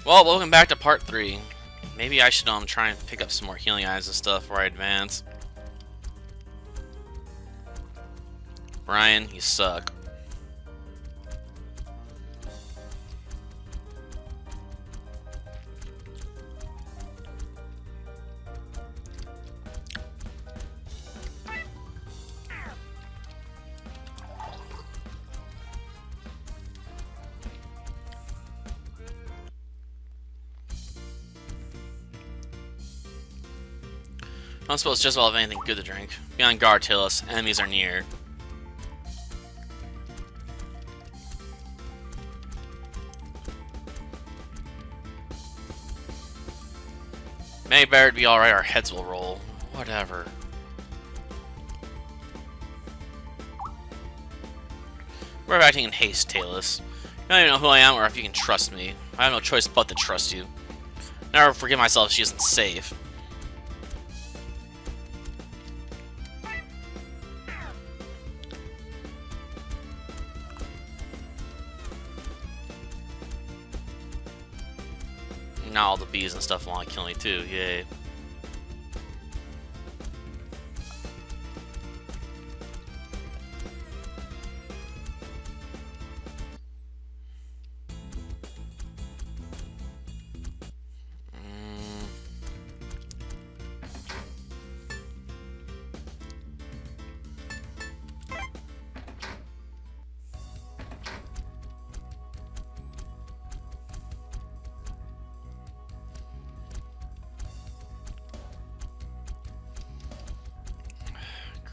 Well, welcome back to part 3. Maybe I should try and pick up some more healing items and stuff before I advance. Brian, you suck. I don't suppose just will have anything good to drink. Be on guard, Tillis. Enemies are near. Maybe better to be alright, our heads will roll. Whatever. We're acting in haste, Talus. You don't even know who I am or if you can trust me. I have no choice but to trust you. Never forgive myself if she isn't safe. Now all the bees and stuff want to kill me too, yay.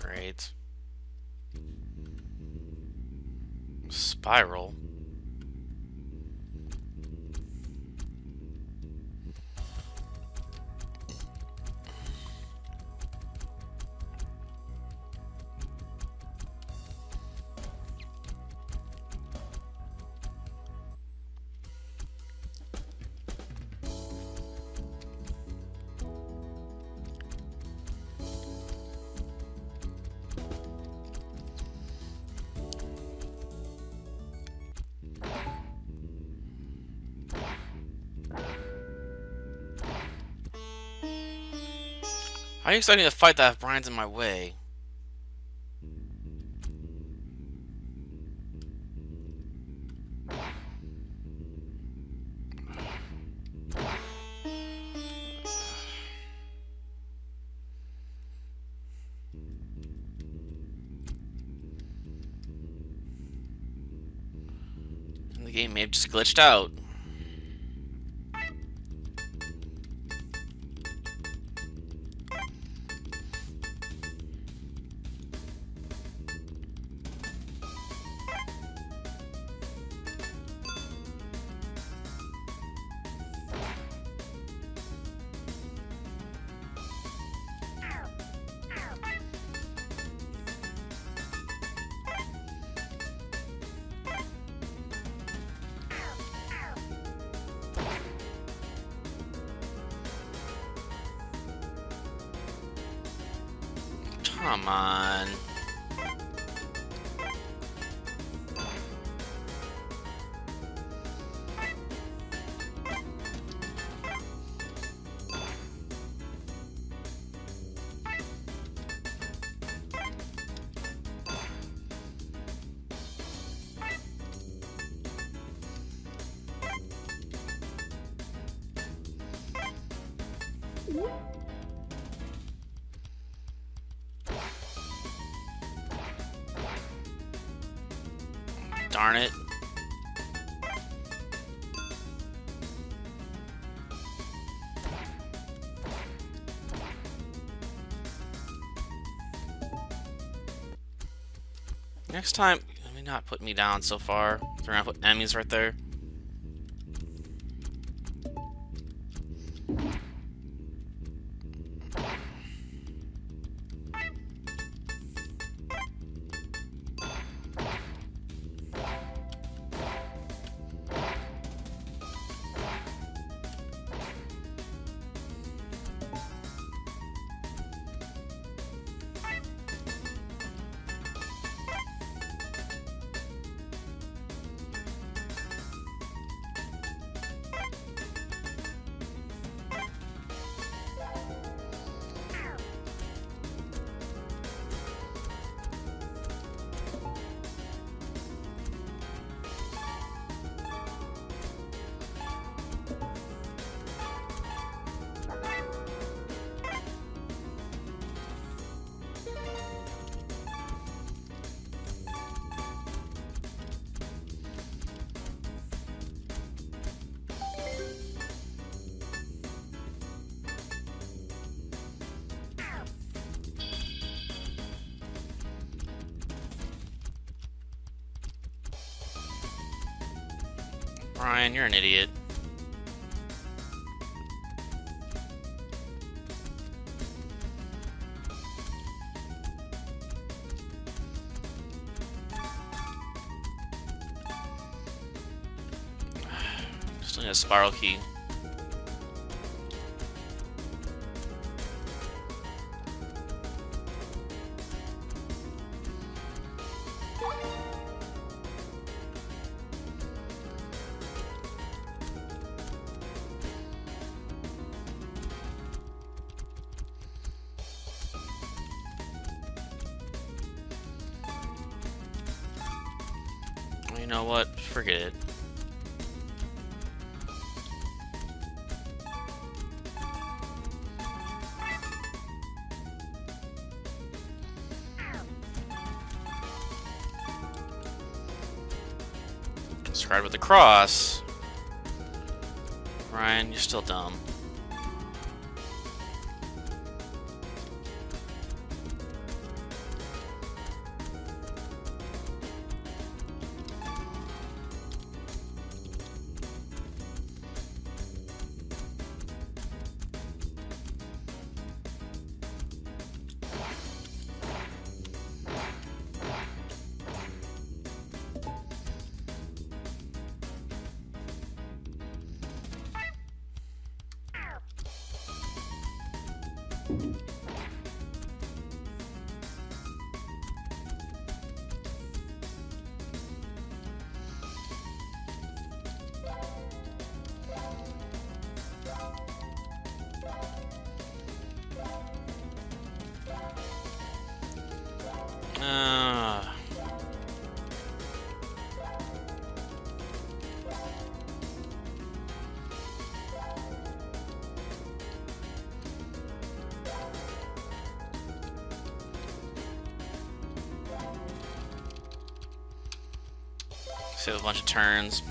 Great. Spiral. How are you expecting me to fight that if Brian's in my way? The game may have just glitched out. Come on. Darn it. Next time, let me not put me down so far. They're gonna put enemies right there. Ryan, you're an idiot. Still need a spiral key. You know what? Forget it. Scribe with the cross. Ryan, you're still dumb. Save a bunch of turns.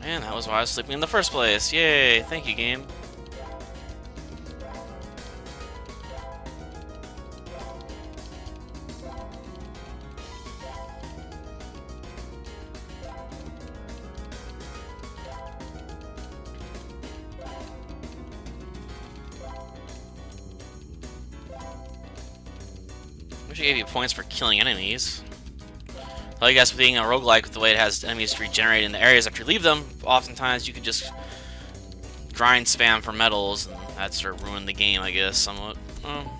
And that was why I was sleeping in the first place. Yay! Thank you, game. Wish I gave you points for killing enemies. Well, I guess being a roguelike with the way it has enemies regenerate in the areas after you leave them, oftentimes you could just grind spam for medals, and that sort of ruined the game, I guess, somewhat. Oh,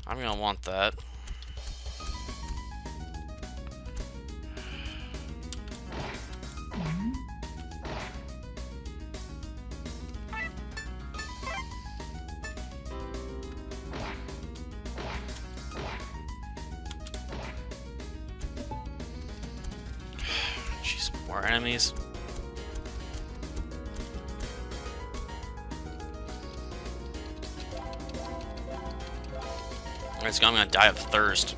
I'm gonna want that. Jeez, more enemies. Let's go, I'm gonna die of thirst.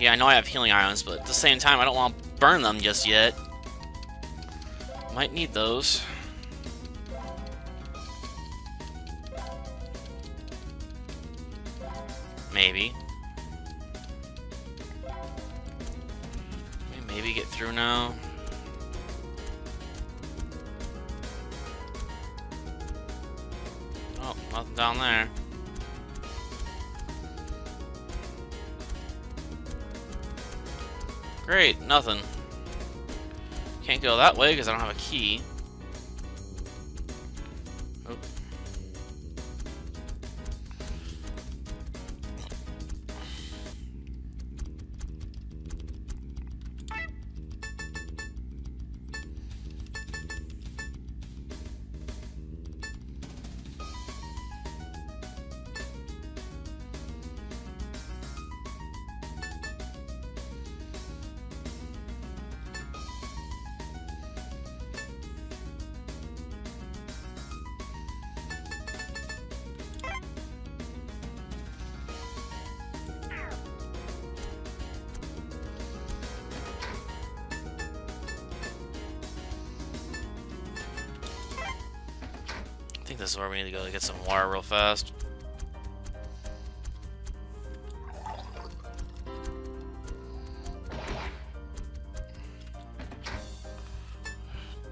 Yeah, I know I have healing items, but at the same time, I don't want to burn them just yet. Might need those. Maybe. Maybe get through now. Oh, nothing down there. Great, nothing. Can't go that way because I don't have a key. Oh. think this is where we need to go to get some water real fast.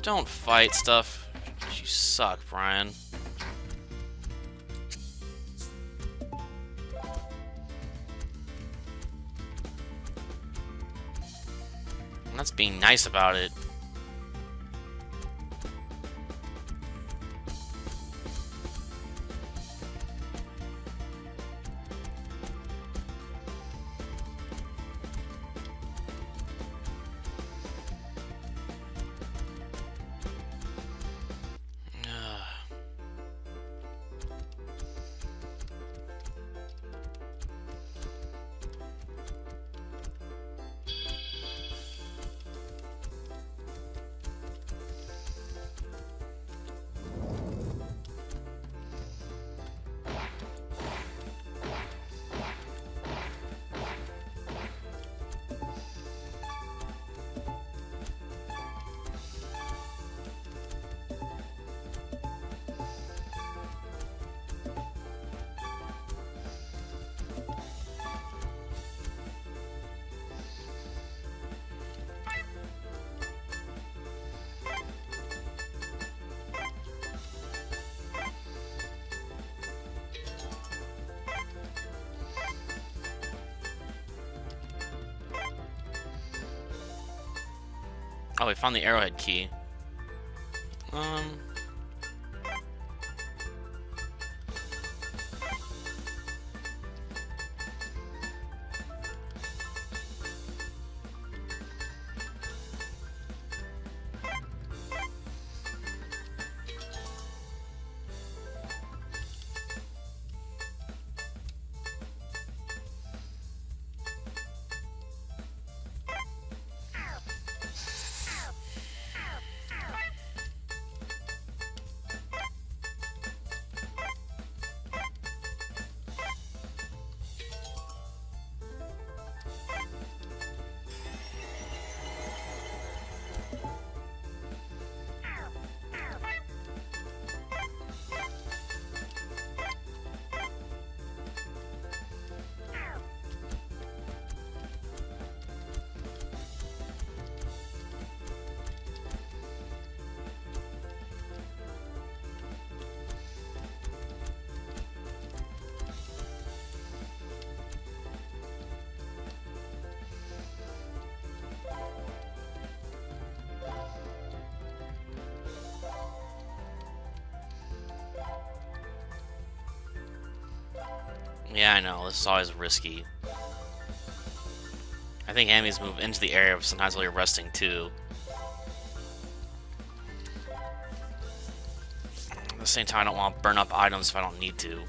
Don't fight stuff. You suck, Brian. And that's being nice about it. Oh, we found the arrowhead key. Yeah, I know. This is always risky. I think enemies move into the area sometimes while you're resting, too. At the same time, I don't want to burn up items if I don't need to.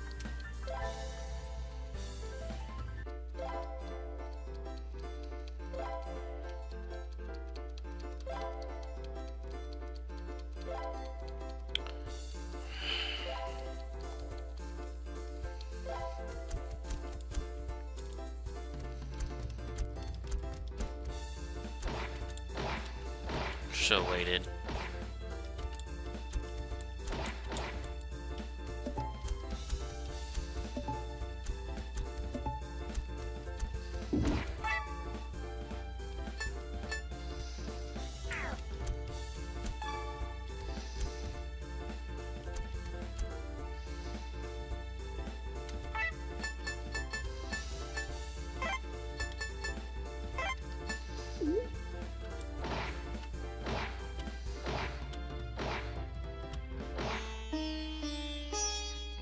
Should've waited.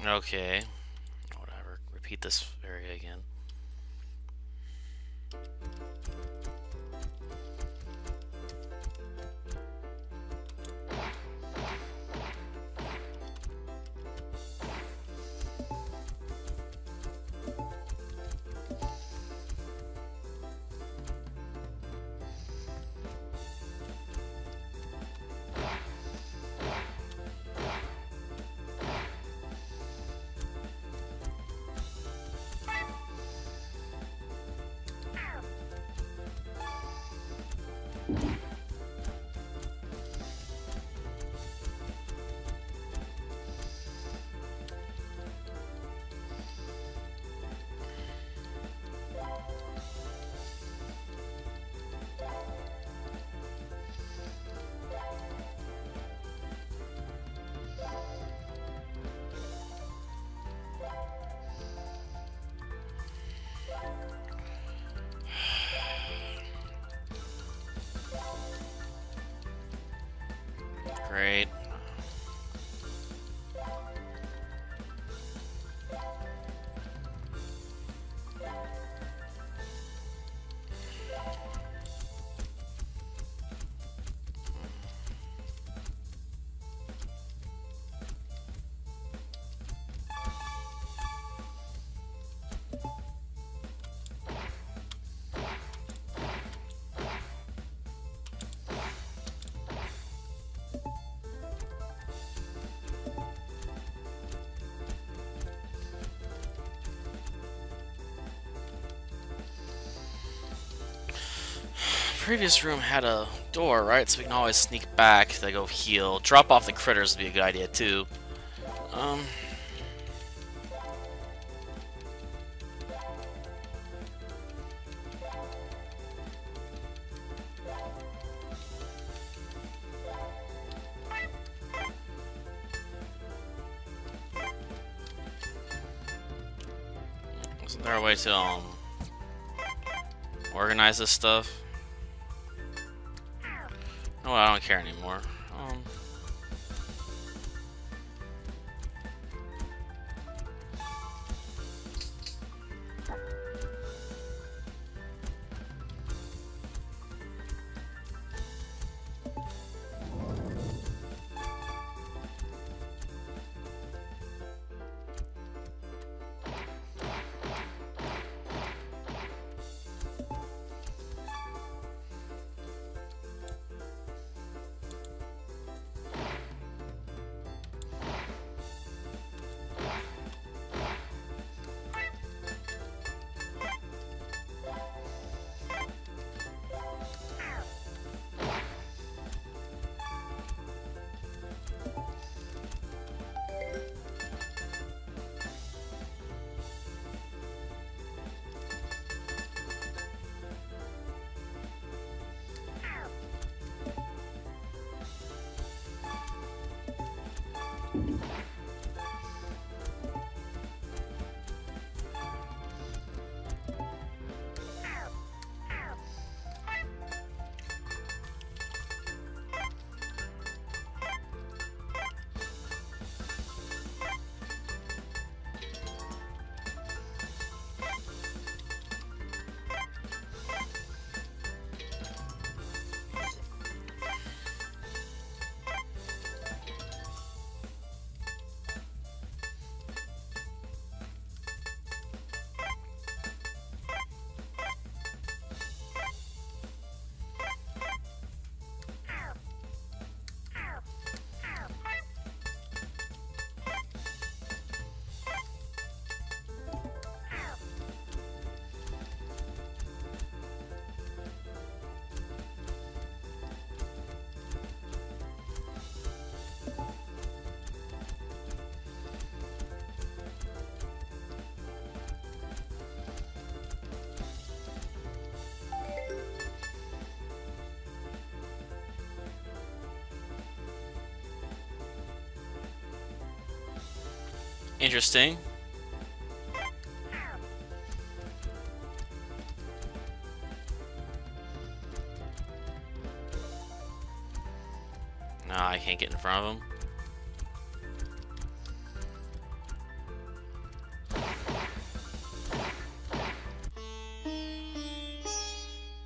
Okay. Whatever. Repeat this area again. Great. Previous room had a door, right? So we can always sneak back to go heal. Drop off the critters would be a good idea too. Um. Isn't there a way to organize this stuff? Oh, I don't care anymore. Interesting. Nah, I can't get in front of him.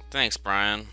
Thanks, Brian.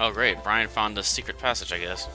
Oh great, Brian found the secret passage, I guess.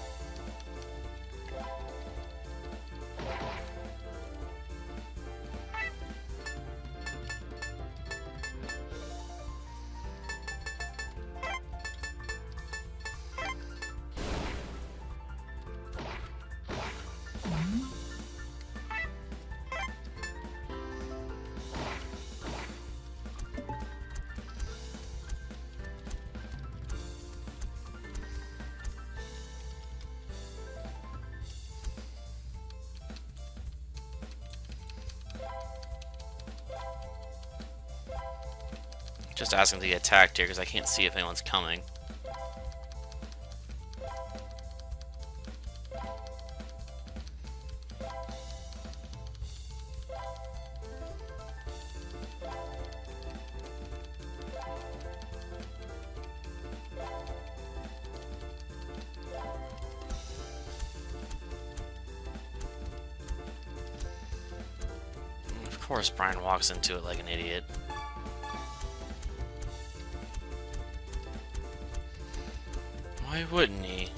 Just asking to get attacked here because I can't see if anyone's coming. Of course, Brian walks into it like an idiot. Why wouldn't he?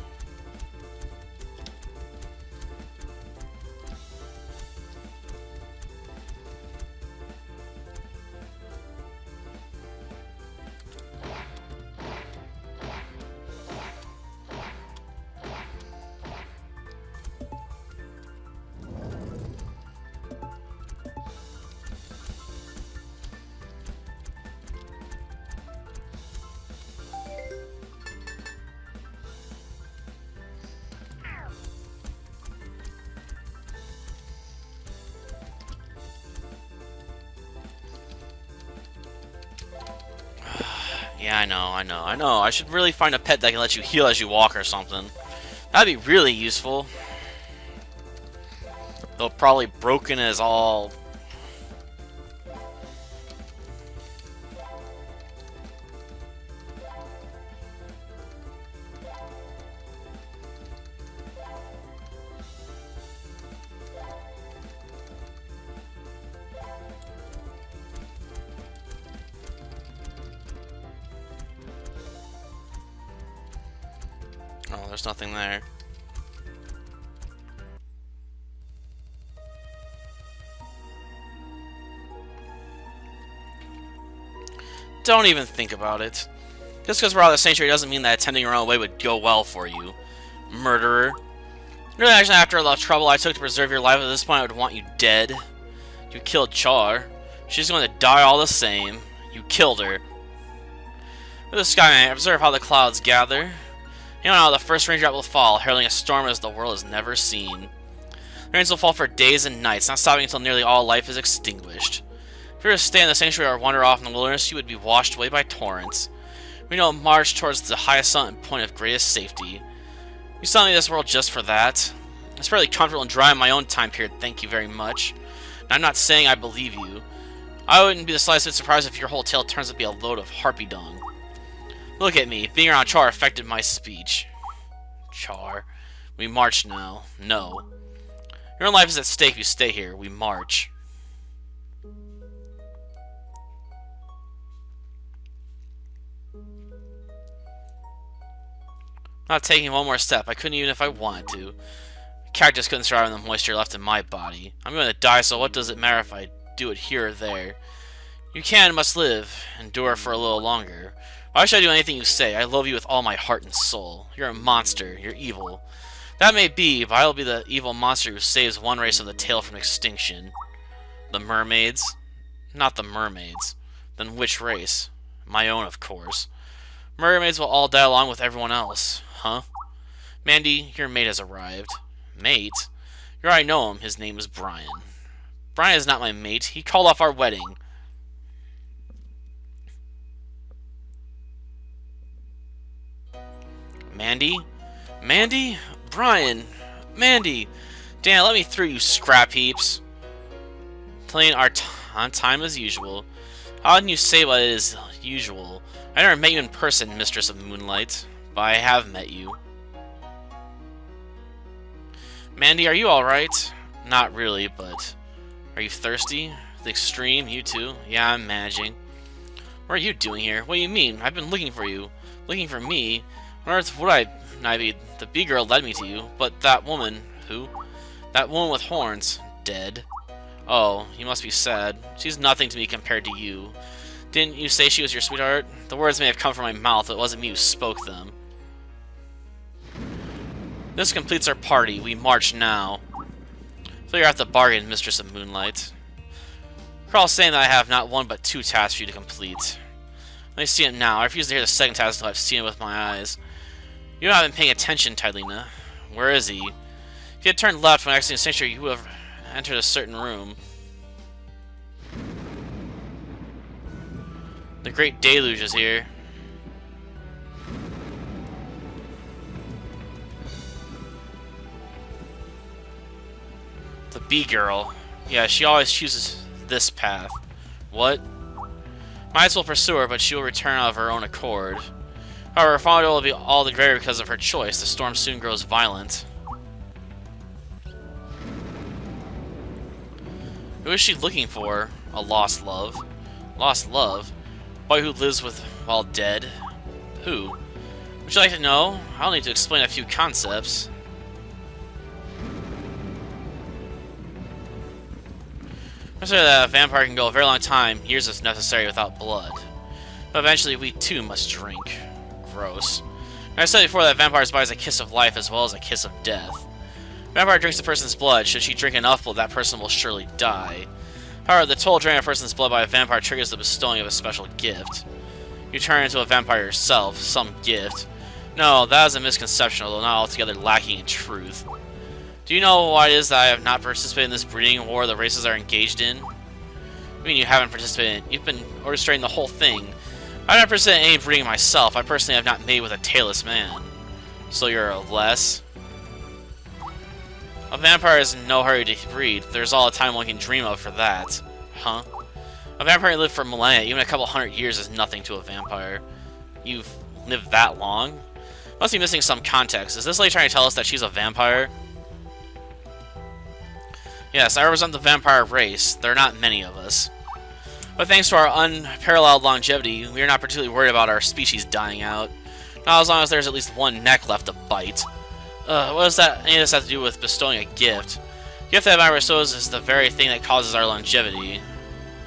Yeah, I know. I should really find a pet that can let you heal as you walk or something. That'd be really useful. Though probably broken as all. Oh, there's nothing there. Don't even think about it. Just because we're out of the sanctuary doesn't mean that attending your own way would go well for you. Murderer. Really, actually, after all the trouble I took to preserve your life, at this point I would want you dead. You killed Char. She's going to die all the same. You killed her. With the sky, observe how the clouds gather. You know how the first raindrop will fall, heralding a storm as the world has never seen. Rains will fall for days and nights, not stopping until nearly all life is extinguished. If you were to stay in the sanctuary or wander off in the wilderness, you would be washed away by torrents. We know march towards the highest sun and point of greatest safety. You sent me this world just for that. It's fairly comfortable and dry in my own time period, thank you very much. And I'm not saying I believe you. I wouldn't be the slightest bit surprised if your whole tale turns out to be a load of harpy dung. Look at me. Being around Char affected my speech. Char. We march now. No. Your own life is at stake if you stay here. We march. Not taking one more step. I couldn't even if I wanted to. Cactus couldn't survive on the moisture left in my body. I'm going to die, so what does it matter if I do it here or there? You can and must live. Endure for a little longer. Why should I do anything you say? I love you with all my heart and soul. You're a monster. You're evil. That may be, but I'll be the evil monster who saves one race of the tail from extinction. The mermaids? Not the mermaids. Then which race? My own, of course. Mermaids will all die along with everyone else. Huh? Mandy, your mate has arrived. Mate? You already know him. His name is Brian. Brian is not my mate. He called off our wedding. Mandy? Mandy? Brian? Mandy? Dan, let me through, you scrap heaps. Playing on time as usual. How can you say what is usual? I never met you in person, Mistress of Moonlight. But I have met you. Mandy, are you alright? Not really, but... Are you thirsty? The extreme? You too? Yeah, I'm managing. What are you doing here? What do you mean? I've been looking for you. Looking for me? On earth would I be? The bee girl led me to you, but that woman... Who? That woman with horns. Dead. Oh, you must be sad. She's nothing to me compared to you. Didn't you say she was your sweetheart? The words may have come from my mouth, but it wasn't me who spoke them. This completes our party. We march now. So you're at the bargain, Mistress of Moonlight. For all saying that I have not one but two tasks for you to complete. Let me see it now. I refuse to hear the second task until I've seen it with my eyes. You haven't been paying attention, Tidlina. Where is he? If you had turned left when exiting the sanctuary, you would have entered a certain room. The great deluge is here. The bee girl. Yeah, she always chooses this path. What? Might as well pursue her, but she will return of her own accord. However, her father will be all the greater because of her choice. The storm soon grows violent. Who is she looking for? A lost love. Lost love? Boy who lives with while dead. Who? Would you like to know? I'll need to explain a few concepts. Consider that a vampire can go a very long time, years if necessary, without blood. But eventually we too must drink. Gross. I said before that vampire's body is a kiss of life as well as a kiss of death. Vampire drinks a person's blood. Should she drink enough blood, that person will surely die. However, the total drain of a person's blood by a vampire triggers the bestowing of a special gift. You turn into a vampire yourself, some gift. No, that is a misconception, although not altogether lacking in truth. Do you know why it is that I have not participated in this breeding war the races are engaged in? I mean, you haven't participated. You've been orchestrating the whole thing. I have not participated in any breeding myself. I personally have not made with a tailless man. So you're a less? A vampire is in no hurry to breed. There's all the time one can dream of for that. Huh? A vampire lived for millennia. Even a couple hundred years is nothing to a vampire. You've lived that long? Must be missing some context. Is this lady trying to tell us that she's a vampire? Yes, I represent the vampire race. There are not many of us. But thanks to our unparalleled longevity, we are not particularly worried about our species dying out. Not as long as there's at least one neck left to bite. What does any of this have to do with bestowing a gift? The gift that vampire bestows is the very thing that causes our longevity.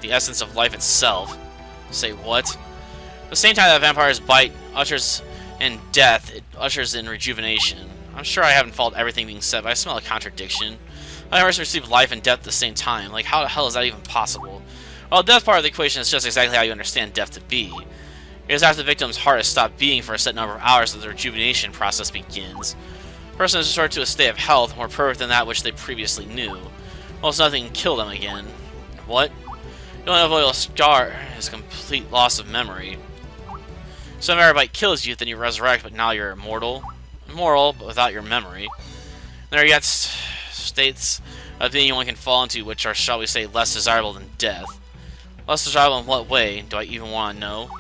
The essence of life itself. Say what? At the same time that vampires bite ushers in death, it ushers in rejuvenation. I'm sure I haven't followed everything being said, but I smell a contradiction. I never received life and death at the same time. Like, how the hell is that even possible? Well, the death part of the equation is just exactly how you understand death to be. It is after the victim's heart has stopped beating for a set number of hours that the rejuvenation process begins. The person is restored to a state of health more perfect than that which they previously knew. Almost nothing can kill them again. What? The only avoidable scar is complete loss of memory. So if a bite kills you, then you resurrect, but now you're immortal. Immortal, but without your memory. There are yet states of being one can fall into which are, shall we say, less desirable than death. Less desirable in what way? Do I even want to know?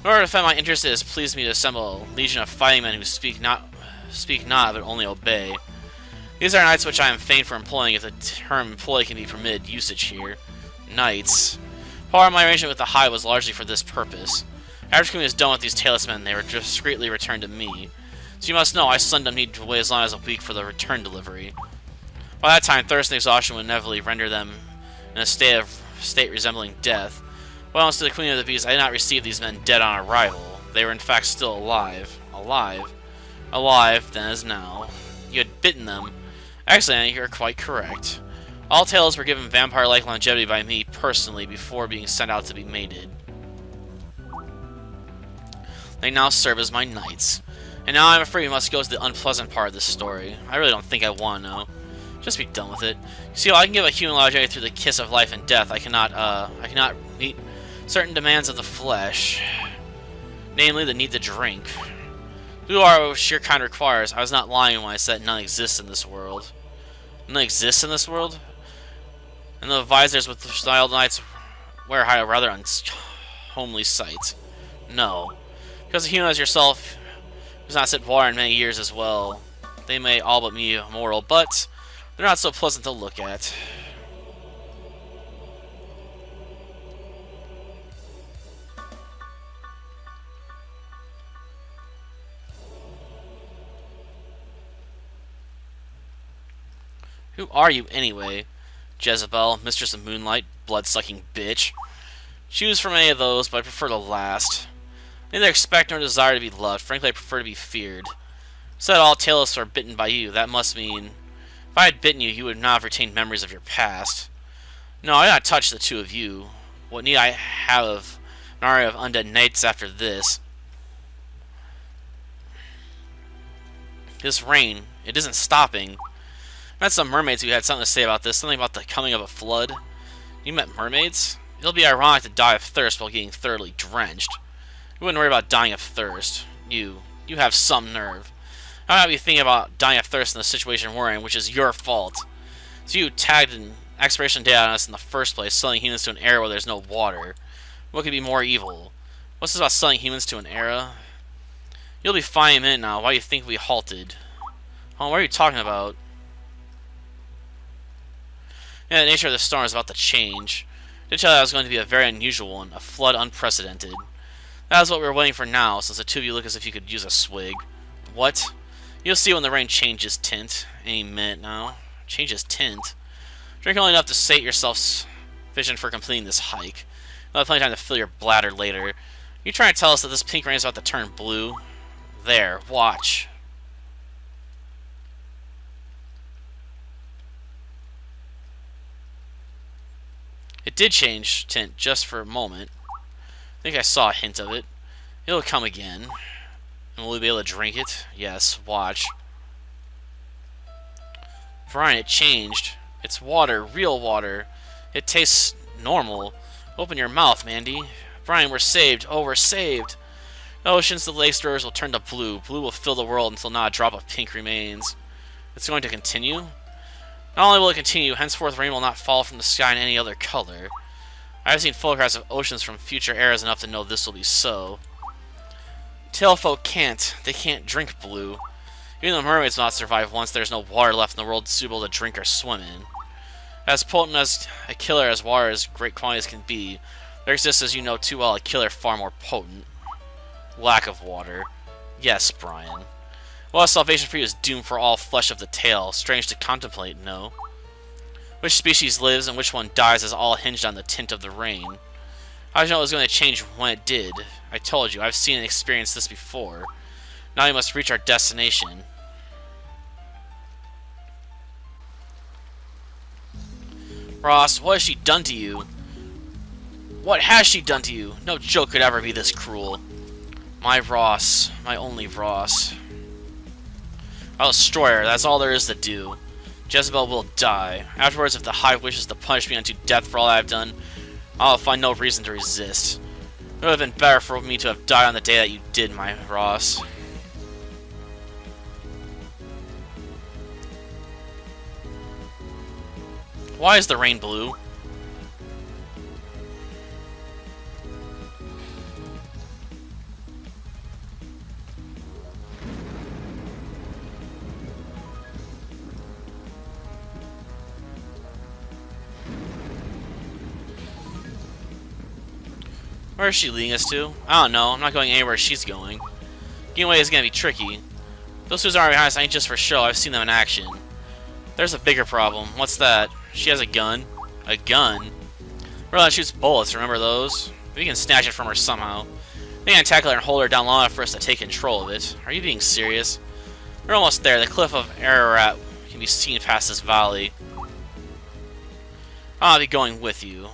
In order to defend my interest, it has pleased me to assemble a legion of fighting men who speak not, but only obey. These are knights which I am fain for employing, if the term employ can be permitted usage here. Knights. Part of my arrangement with the Hive was largely for this purpose. After Kumi was done with these tailless men, they were discreetly returned to me. So you must know, I seldom need to wait as long as a week for the return delivery. By that time, thirst and exhaustion would inevitably render them in a state resembling death. Well, as to the Queen of the Bees, I did not receive these men dead on arrival. They were in fact still alive. Alive? Alive, then as now. You had bitten them. Actually, you're quite correct. All tails were given vampire-like longevity by me personally before being sent out to be mated. They now serve as my knights. And now I'm afraid we must go to the unpleasant part of this story. I really don't think I want to know. Just be done with it. See, while I can give a human longevity through the kiss of life and death, I cannot meet certain demands of the flesh. Namely, the need to drink. Blue are what your kind requires. I was not lying when I said none exists in this world. None exists in this world? And the visors with the styled knights wear a rather unhomely sight. No. Because a human as yourself does not sit water in many years as well. They may all but be immortal, but they're not so pleasant to look at. Who are you anyway? Jezebel, Mistress of Moonlight, blood-sucking bitch. Choose from any of those, but I prefer the last. Neither expect nor desire to be loved. Frankly, I prefer to be feared. Said all tailless are bitten by you. That must mean, if I had bitten you, you would not have retained memories of your past. No, I did not touch the two of you. What need I have of an army of undead knights after this? This rain, it isn't stopping. I met some mermaids who had something to say about this. Something about the coming of a flood. You met mermaids? It'll be ironic to die of thirst while getting thoroughly drenched. You wouldn't worry about dying of thirst. You have some nerve. How about you thinking about dying of thirst in the situation we're in, which is your fault? So you tagged an expiration date on us in the first place, selling humans to an era where there's no water. What could be more evil? What's this about selling humans to an era? You'll be fine in a minute now. Why do you think we halted? Oh, what are you talking about? Yeah, the nature of the storm is about to change. I did tell you that it was going to be a very unusual one, a flood unprecedented. That is what we were waiting for now, since the two of you look as if you could use a swig. What? You'll see when the rain changes tint. Any minute now. Changes tint? Drink only enough to sate yourself sufficient for completing this hike. You'll have plenty of time to fill your bladder later. You trying to tell us that this pink rain is about to turn blue? There, watch. It did change tint just for a moment. I think I saw a hint of it. It'll come again. And will we be able to drink it? Yes, watch. Brian, it changed. It's water, real water. It tastes normal. Open your mouth, Mandy. Brian, we're saved. Oh, we're saved. The oceans, the lakes, rivers will turn to blue. Blue will fill the world until not a drop of pink remains. It's going to continue? Not only will it continue, henceforth rain will not fall from the sky in any other color. I have seen photographs of oceans from future eras enough to know this will be so. Tailfolk can't. They can't drink blue. Even the mermaids will not survive once there's no water left in the world suitable to drink or swim in. As potent as a killer as water as great quantities can be, there exists, as you know too well, a killer far more potent. Lack of water. Yes, Brian. Well, salvation for you is doom for all flesh of the tail. Strange to contemplate, no? Which species lives and which one dies is all hinged on the tint of the rain. How did you know it was going to change when it did? I told you, I've seen and experienced this before. Now we must reach our destination. Ross, what has she done to you? What has she done to you? No joke could ever be this cruel. My Ross. My only Ross. I'll destroy her, that's all there is to do. Jezebel will die. Afterwards, if the Hive wishes to punish me unto death for all I have done, I'll find no reason to resist. It would have been better for me to have died on the day that you did, my Ross. Why is the rain blue? Where is she leading us to? I don't know. I'm not going anywhere she's going. Getting away is going to be tricky. Those dudes aren't behind us, ain't just for show. I've seen them in action. There's a bigger problem. What's that? She has a gun. A gun? Well, that shoots bullets. Remember those? We can snatch it from her somehow. We can tackle her and hold her down long enough for us to take control of it. Are you being serious? We're almost there. The cliff of Ararat can be seen past this valley. I'll be going with you.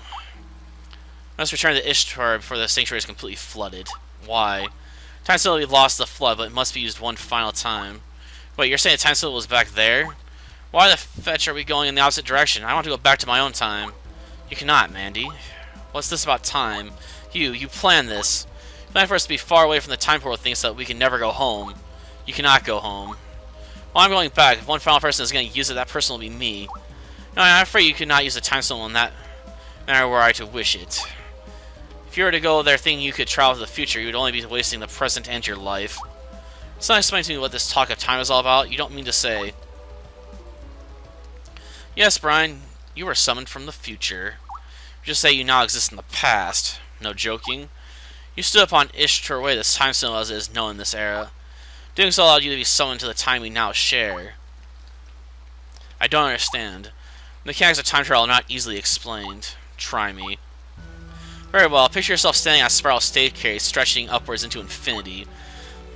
I must return to Ishtar before the sanctuary is completely flooded. Why? Time Seal will be lost to the flood, but it must be used one final time. Wait, you're saying Time Seal was back there? Why the fetch are we going in the opposite direction? I want to go back to my own time. You cannot, Mandy. What's this about time? You planned this. You planned for us to be far away from the time portal thing so that we can never go home. You cannot go home. Well, I'm going back. If one final person is going to use it, that person will be me. No, I'm afraid you could not use the Time Seal in that manner were I to wish it. If you were to go there thinking you could travel to the future, you would only be wasting the present and your life. It's not explaining to me what this talk of time is all about. You don't mean to say... Yes, Brian, you were summoned from the future. Just say you now exist in the past. No joking. You stood upon Ishtar way this time symbol as it is known in this era. Doing so allowed you to be summoned to the time we now share. I don't understand. The mechanics of time travel are not easily explained. Try me. Very well, picture yourself standing on a spiral staircase stretching upwards into infinity.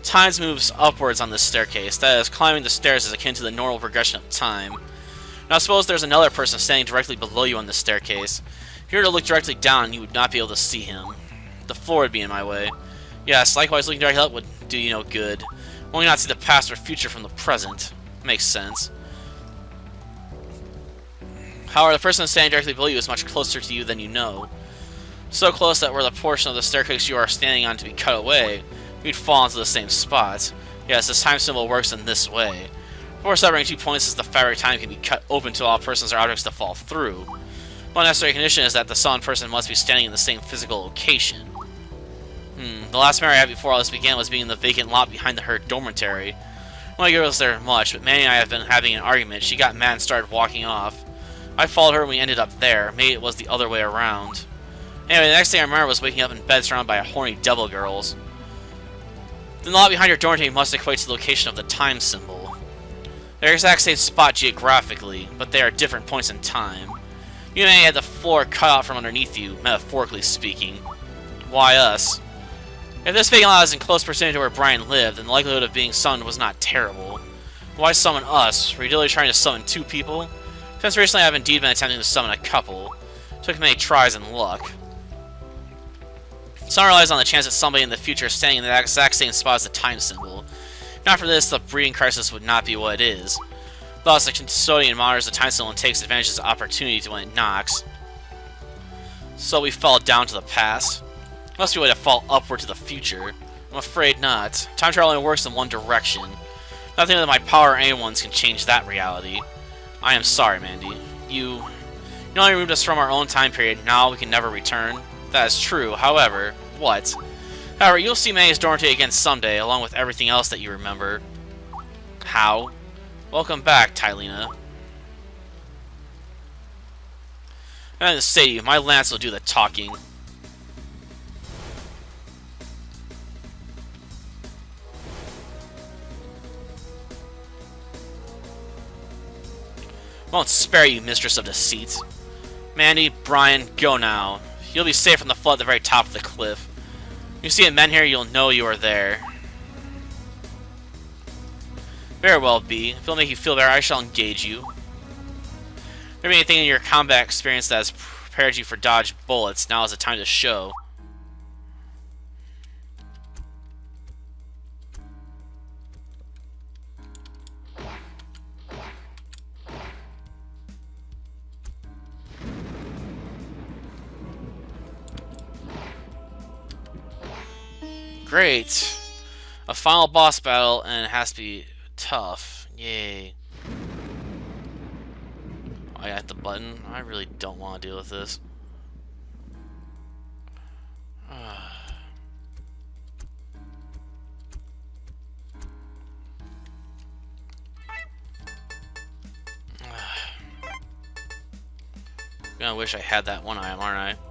Time moves upwards on this staircase, that is, climbing the stairs is akin to the normal progression of time. Now suppose there's another person standing directly below you on this staircase. If you were to look directly down, you would not be able to see him. The floor would be in my way. Yes, likewise looking directly up would do you no good. Only not see the past or future from the present. Makes sense. However, the person standing directly below you is much closer to you than you know. So close that were the portion of the staircase you are standing on to be cut away, you'd fall into the same spot. Yes, this time symbol works in this way. Before separating 2 points, as the fabric time can be cut open to allow persons or objects to fall through. One necessary condition is that the summoned person must be standing in the same physical location. The last memory I had before all this began was being in the vacant lot behind the herd dormitory. One girl was there much, but Manny and I have been having an argument. She got mad and started walking off. I followed her and we ended up there. Maybe it was the other way around. Anyway, the next thing I remember was waking up in bed surrounded by horny devil girls. The lot behind your dormitory must equate to the location of the time symbol. They're the exact same spot geographically, but they are different points in time. You may have the floor cut out from underneath you, metaphorically speaking. Why us? If this vacant lot is in close proximity to where Brian lived, then the likelihood of being summoned was not terrible. Why summon us? Were you really trying to summon 2 people? Since recently I have indeed been attempting to summon a couple. It took many tries and luck. Some relies on the chance that somebody in the future is standing in the exact same spot as the time symbol. Not for this, the breeding crisis would not be what it is. Thus, the custodian monitors the time symbol and takes advantage of the opportunity to when it knocks. So we fell down to the past. Must be a way to fall upward to the future. I'm afraid not. Time travel only works in one direction. Nothing with my power or anyone's can change that reality. I am sorry, Mandy. You only removed us from our own time period, now we can never return. That is true, however, what? However, you'll see Mandy's dormitory again someday, along with everything else that you remember. How? Welcome back, Tylena. And to say to you, my lance will do the talking. Won't spare you, Mistress of Deceit. Mandy, Brian, go now. You'll be safe from the flood at the very top of the cliff. If you see a men here, you'll know you are there. Very well, B. If it'll make you feel better, I shall engage you. If there be anything in your combat experience that has prepared you for dodge bullets, now is the time to show. Great! A final boss battle, and it has to be tough. Yay. I got the button. I really don't want to deal with this. Gonna wish I had that one item, aren't I?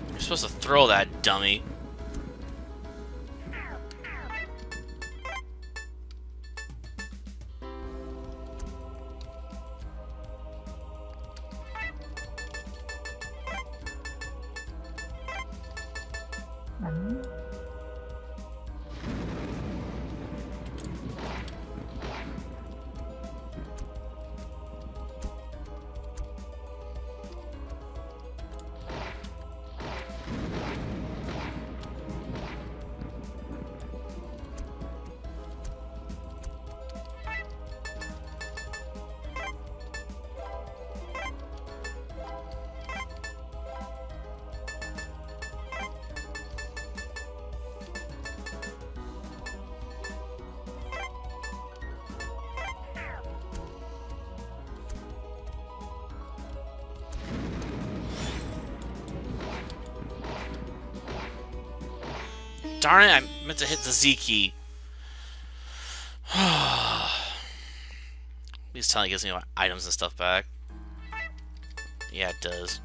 You're supposed to throw that, dummy. Darn it, I meant to hit the Z key. Please tell me it gives me my items and stuff back. Yeah, it does.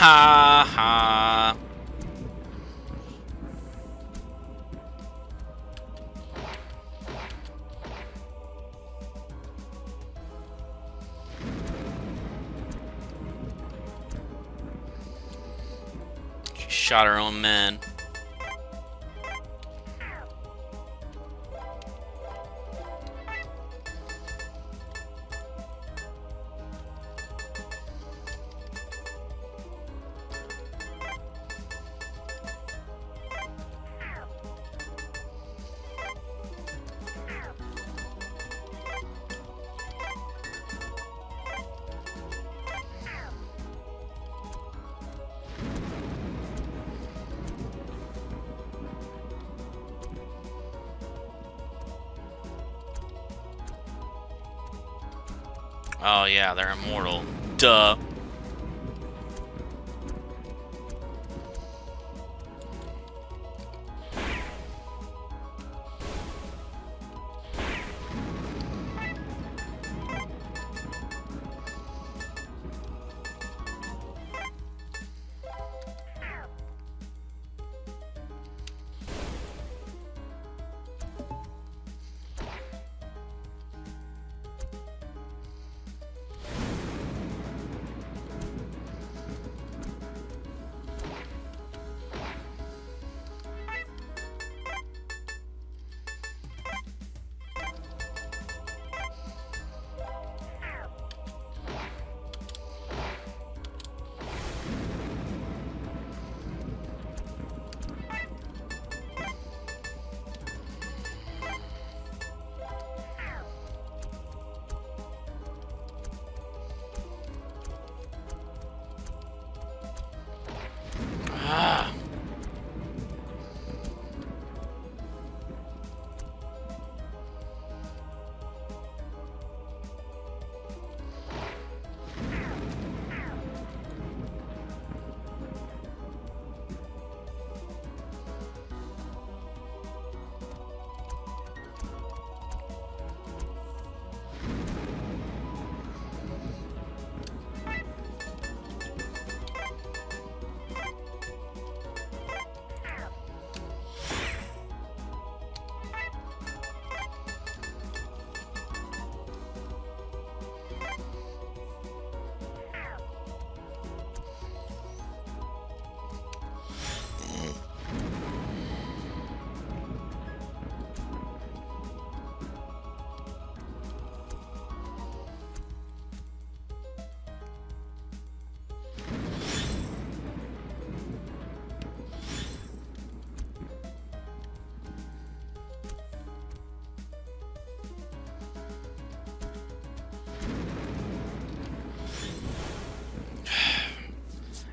Ha ha. She shot her own men. Oh yeah, they're immortal. Duh.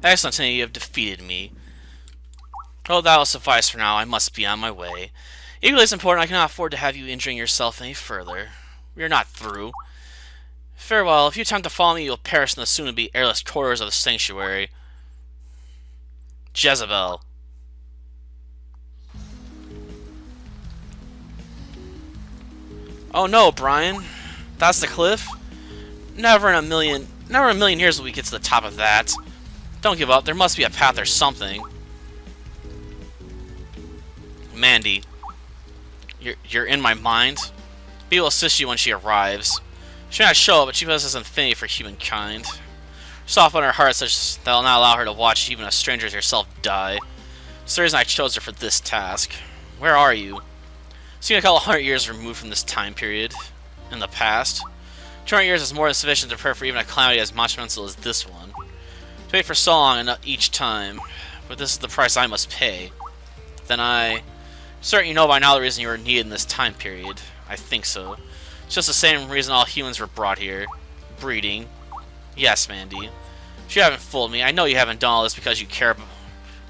Excellent, Tiny, you have defeated me. Oh, that will suffice for now. I must be on my way. Equally as important, I cannot afford to have you injuring yourself any further. We are not through. Farewell. If you attempt to follow me, you will perish in the soon-to-be airless corridors of the sanctuary. Jezebel. Oh no, Brian. That's the cliff? Never in a million years will we get to the top of that. Don't give up. There must be a path or something. Mandy. You're in my mind. Bea will assist you when she arrives. She may not show up, but she possesses infinity for humankind. Soft on her heart such that will not allow her to watch even a stranger as herself die. It's the reason I chose her for this task. Where are you? Seem a couple 100 years removed from this time period. In the past. 200 years is more than sufficient to prepare for even a calamity as monumental as this one. To wait for so long and each time, but this is the price I must pay. Then I'm certain you know by now the reason you were needed in this time period. I think so. It's just the same reason all humans were brought here. Breeding. Yes, Mandy. You haven't fooled me. I know you haven't done all this because you care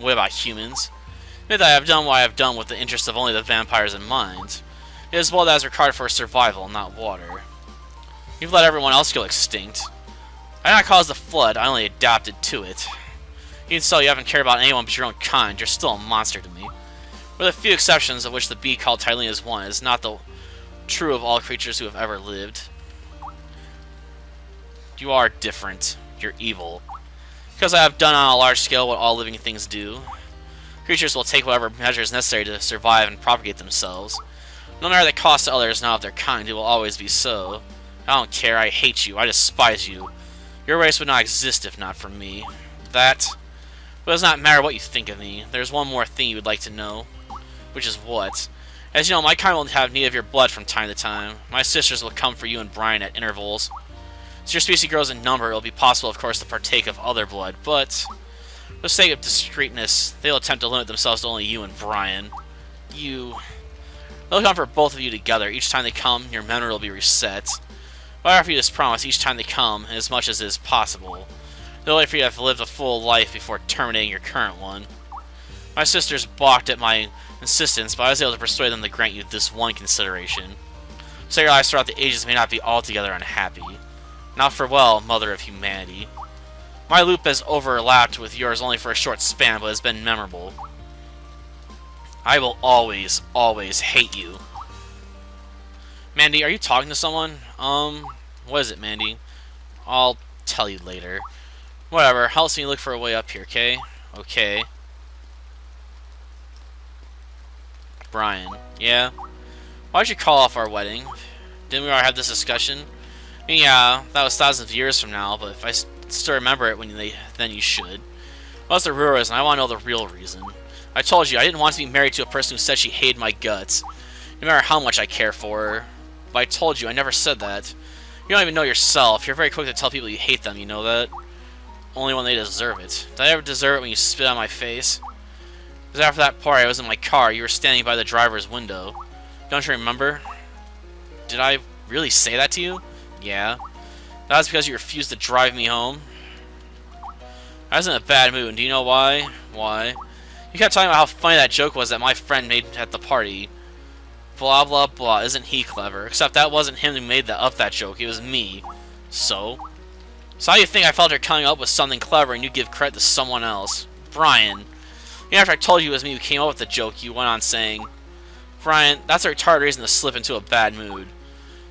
way about humans. Admit that I have done what I have done with the interest of only the vampires in mind. It is blood that is required for survival, not water. You've let everyone else go extinct. I did not cause the flood, I only adapted to it. Even so, you haven't cared about anyone but your own kind. You're still a monster to me. With a few exceptions, of which the bee called Tylene is one, it is not the true of all creatures who have ever lived. You are different. You're evil. Because I have done on a large scale what all living things do. Creatures will take whatever measures necessary to survive and propagate themselves. No matter the cost to others, not of their kind, it will always be so. I don't care, I hate you, I despise you. Your race would not exist if not for me. But it does not matter what you think of me. There's one more thing you would like to know. Which is what? As you know, my kind will have need of your blood from time to time. My sisters will come for you and Brian at intervals. As your species grows in number, it will be possible, of course, to partake of other blood, but for the sake of discreetness, they'll attempt to limit themselves to only you and Brian. They'll come for both of you together. Each time they come, your memory will be reset. But I offer you this promise, each time they come, as much as is possible. They'll wait for you to have lived a full life before terminating your current one. My sisters balked at my insistence, but I was able to persuade them to grant you this one consideration. So your lives throughout the ages may not be altogether unhappy. Now farewell, Mother of Humanity. My loop has overlapped with yours only for a short span, but has been memorable. I will always, always hate you. Mandy, are you talking to someone? What is it, Mandy? I'll tell you later. Whatever, helps me look for a way up here, okay? Okay. Brian, yeah? Why'd you call off our wedding? Didn't we already have this discussion? I mean, yeah, that was thousands of years from now, but if I still remember it then you should. What's the real reason? I want to know the real reason. I told you, I didn't want to be married to a person who said she hated my guts. No matter how much I care for her. But I told you, I never said that. You don't even know yourself. You're very quick to tell people you hate them, you know that? Only when they deserve it. Did I ever deserve it when you spit on my face? Because after that party, I was in my car. You were standing by the driver's window. Don't you remember? Did I really say that to you? Yeah. That was because you refused to drive me home. I was in a bad mood, and do you know why? Why? You kept talking about how funny that joke was that my friend made at the party. Blah, blah, blah. Isn't he clever? Except that wasn't him who made that joke. It was me. So? So how do you think I felt after coming up with something clever and you give credit to someone else? Brian. Even after I told you it was me who came up with the joke, you went on saying, Brian, that's a retarded reason to slip into a bad mood.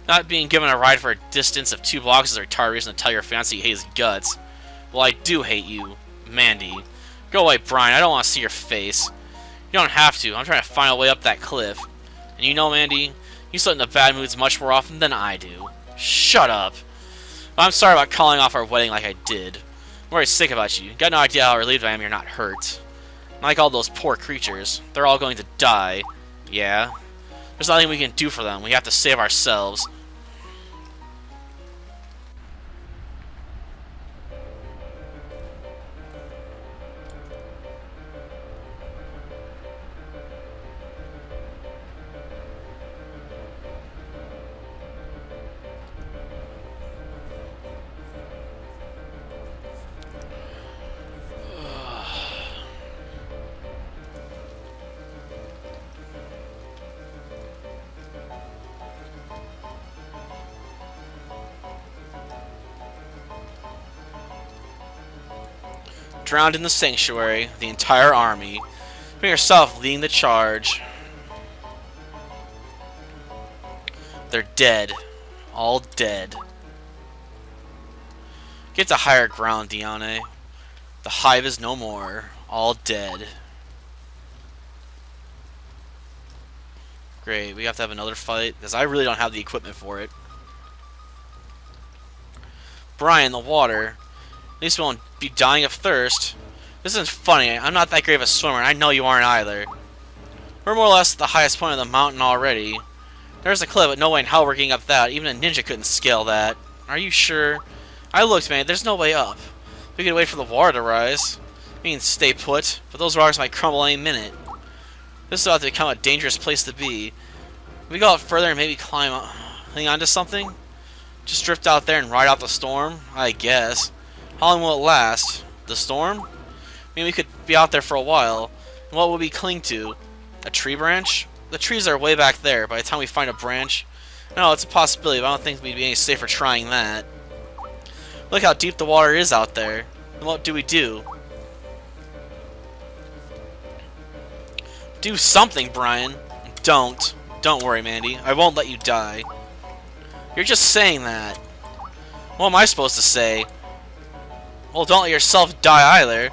Not being given a ride for a distance of 2 blocks is a retarded reason to tell your fiancé you hate his guts. Well, I do hate you. Mandy. Go away, Brian. I don't want to see your face. You don't have to. I'm trying to find a way up that cliff. And you know, Mandy, you slip into bad moods much more often than I do. Shut up. I'm sorry about calling off our wedding like I did. I'm very sick about you. Got no idea how relieved I am you're not hurt. Not like all those poor creatures. They're all going to die. Yeah. There's nothing we can do for them. We have to save ourselves. drowned in the sanctuary, the entire army. You yourself leading the charge. They're dead. All dead. Get to higher ground, Diane. The hive is no more. All dead. Great, we have to have another fight, because I really don't have the equipment for it. Brian, the water. At least we won't be dying of thirst. This isn't funny. I'm not that great of a swimmer, and I know you aren't either. We're more or less at the highest point of the mountain already. There's a cliff, but no way in hell we're getting up that. Even a ninja couldn't scale that. Are you sure? I looked, man. There's no way up. We could wait for the water to rise. I mean, stay put, but those rocks might crumble any minute. This is about to become a dangerous place to be. If we go out further and maybe climb up, hang on to something? Just drift out there and ride out the storm? I guess. How long will it last? The storm? I mean, we could be out there for a while. And what would we cling to? A tree branch? The trees are way back there. By the time we find a branch... No, it's a possibility, but I don't think we'd be any safer trying that. Look how deep the water is out there. And what do we do? Do something, Brian. Don't. Don't worry, Mandy. I won't let you die. You're just saying that. What am I supposed to say? Well, don't let yourself die either.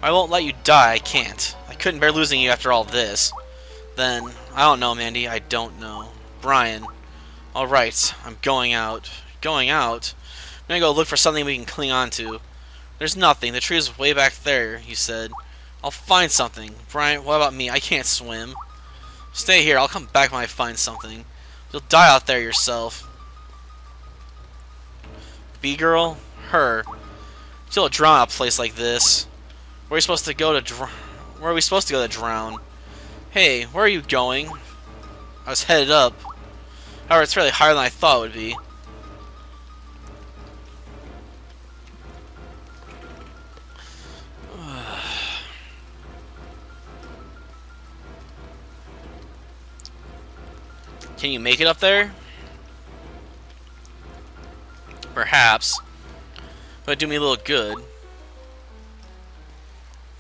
I won't let you die. I can't. I couldn't bear losing you after all this. Then, I don't know, Mandy. I don't know. Brian. Alright. I'm going out. Going out? I'm gonna go look for something we can cling on to. There's nothing. The tree is way back there, he said. I'll find something. Brian, what about me? I can't swim. Stay here. I'll come back when I find something. You'll die out there yourself. B-girl? Her. She'll drown a place like this. Where are we supposed to go to Where are we supposed to go to drown? Hey, where are you going? I was headed up. However, it's really higher than I thought it would be. Can you make it up there? Perhaps. But it'd do me a little good.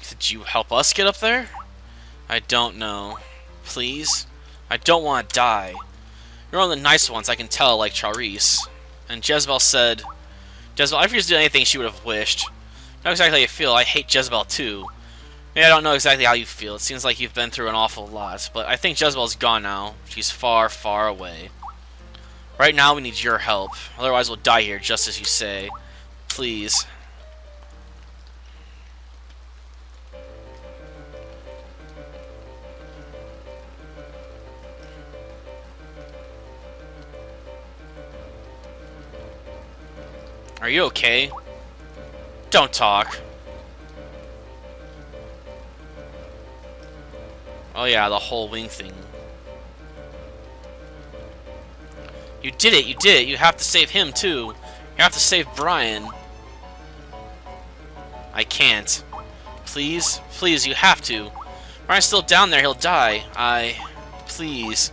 Could you help us get up there? I don't know. Please? I don't want to die. You're one of the nice ones, I can tell, like Charisse. And Jezebel said... Jezebel, I refuse to do anything she would have wished. Not exactly how you feel. I hate Jezebel too. Maybe I don't know exactly how you feel. It seems like you've been through an awful lot. But I think Jezebel's gone now. She's far, far away. Right now we need your help. Otherwise we'll die here, just as you say. Please. Are you okay? Don't talk. Oh yeah, the whole wing thing. You did it, you did it. You have to save him too. You have to save Brian. I can't. Please? Please, you have to. Brian's still down there, he'll die. Please.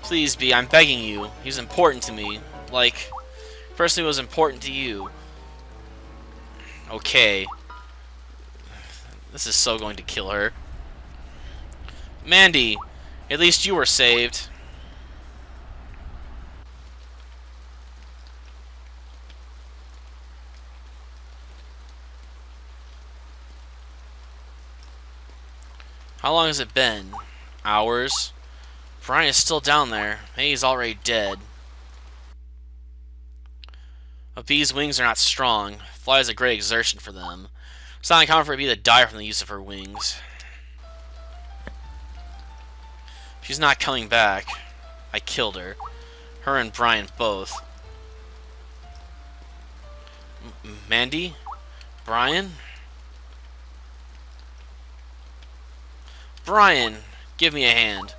Please, B, I'm begging you. He's important to me. Like, person who was important to you. Okay. This is so going to kill her. Mandy, at least you were saved. How long has it been? Hours? Brian is still down there. Maybe he's already dead. A bee's wings are not strong. Flight is a great exertion for them. It's not uncommon for a bee to die from the use of her wings. She's not coming back. I killed her. Her and Brian both. Mandy? Brian? Brian! Give me a hand.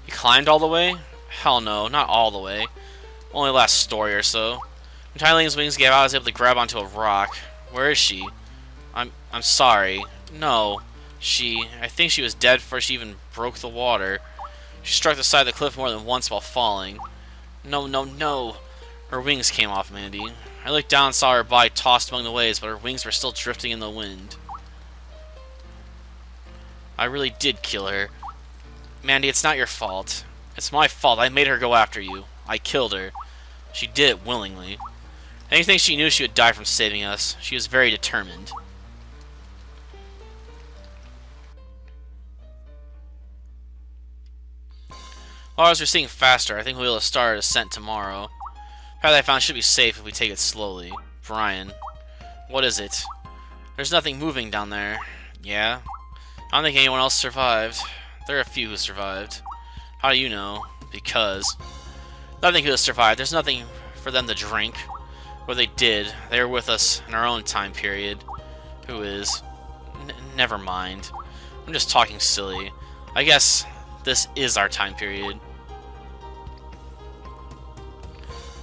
You climbed all the way? Hell no, not all the way. Only last story or so. When Tyling's wings gave out, I was able to grab onto a rock. Where is she? I'm sorry. No. I think she was dead before she even broke the water. She struck the side of the cliff more than once while falling. No, no, no! Her wings came off, Mandy. I looked down and saw her body tossed among the waves, but her wings were still drifting in the wind. I really did kill her. Mandy, it's not your fault. It's my fault. I made her go after you. I killed her. She did it willingly. And you think she knew she would die from saving us? She was very determined. While ours are seeing faster, I think we'll be able to start our ascent tomorrow. The path I found should be safe if we take it slowly. Brian. What is it? There's nothing moving down there. Yeah? I don't think anyone else survived. There are a few who survived. How do you know? Because nothing could have survived. There's nothing for them to drink. What they did, they were with us in our own time period. Who is? Never mind. I'm just talking silly. I guess this is our time period.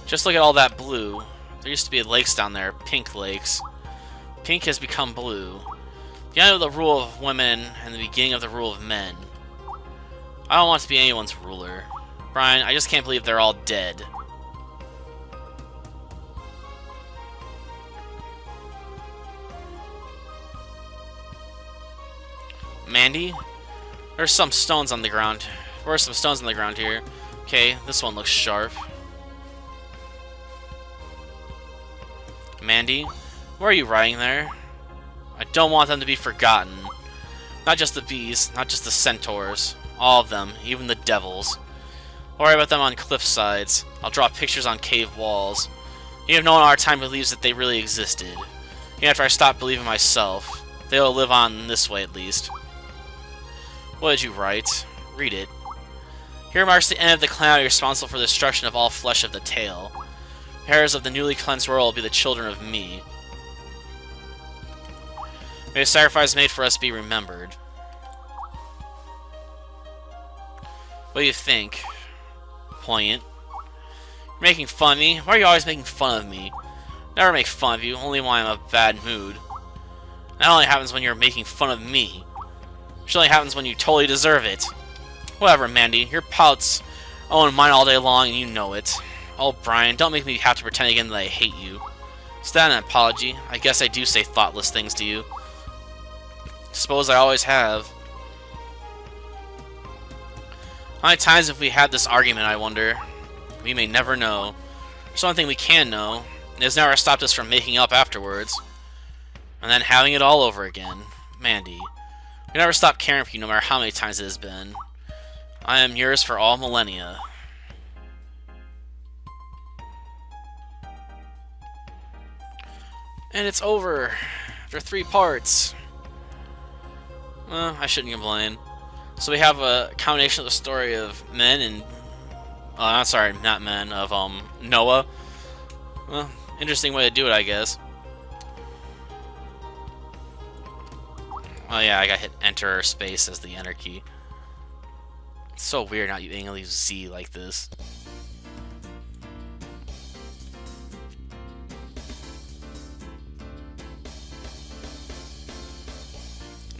Just look at all that blue. There used to be lakes down there, pink lakes. Pink has become blue. The end of the rule of women and the beginning of the rule of men. I don't want to be anyone's ruler. Brian, I just can't believe they're all dead. Mandy? There's some stones on the ground. There are some stones on the ground here. Okay, this one looks sharp. Mandy? Why are you riding there? I don't want them to be forgotten. Not just the bees, not just the centaurs. All of them, even the devils. I'll worry about them on cliff sides. I'll draw pictures on cave walls. Even if no one in our time believes that they really existed. Even after I stop believing myself, they'll live on this way at least. What did you write? Read it. Here marks the end of the calamity responsible for the destruction of all flesh of the tail. The heirs of the newly cleansed world will be the children of me. May the sacrifice made for us be remembered. What do you think? Poignant. You're making fun of me? Why are you always making fun of me? Never make fun of you, only when I'm in a bad mood. That only happens when you're making fun of me. It only happens when you totally deserve it. Whatever, Mandy. Your pouts own mine all day long and you know it. Oh, Brian, don't make me have to pretend again that I hate you. Is that an apology? I guess I do say thoughtless things to you. Suppose I always have. How many times have we had this argument, I wonder? We may never know. There's one thing we can know. It has never stopped us from making up afterwards. And then having it all over again. Mandy. We never stop caring for you no matter how many times it has been. I am yours for all millennia. And it's over. After 3 parts. Well, I shouldn't complain. So we have a combination of the story of men and... I'm sorry, not men, of Noah. Well, interesting way to do it, I guess. Oh yeah, I got hit enter space as the enter key. It's so weird not being able to use Z like this.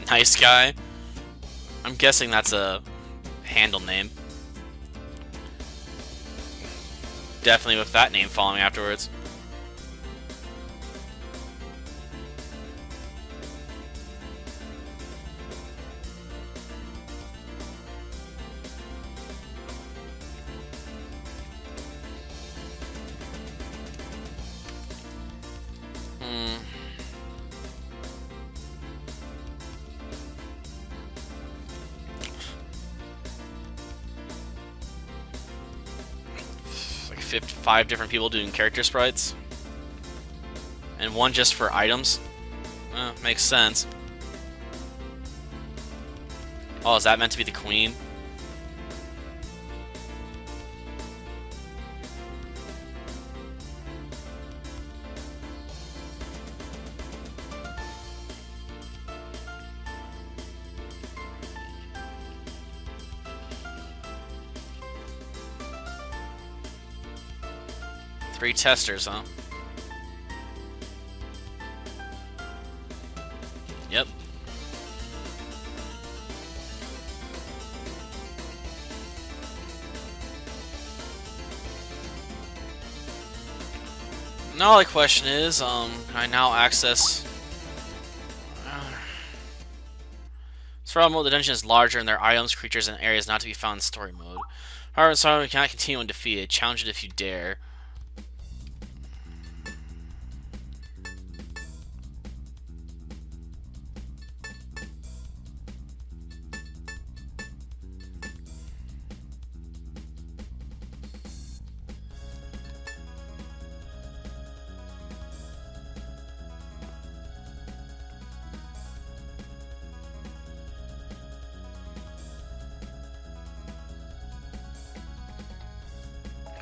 Nice guy. I'm guessing that's a handle name. Definitely with that name following afterwards. Like 5 different people doing character sprites. And one just for items. Makes sense. Oh, is that meant to be the queen? Three testers, huh? Yep. Now the question is, can I now access... Survival mode, the dungeon is larger and there are items, creatures, and areas not to be found in story mode. However, in story mode, you cannot continue undefeated. Challenge it if you dare.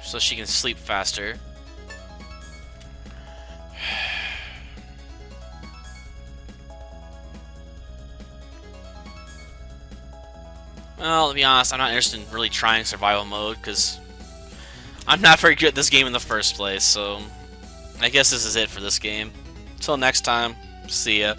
So she can sleep faster. Well, to be honest, I'm not interested in really trying survival mode, because I'm not very good at this game in the first place, so I guess this is it for this game. Until next time, see ya.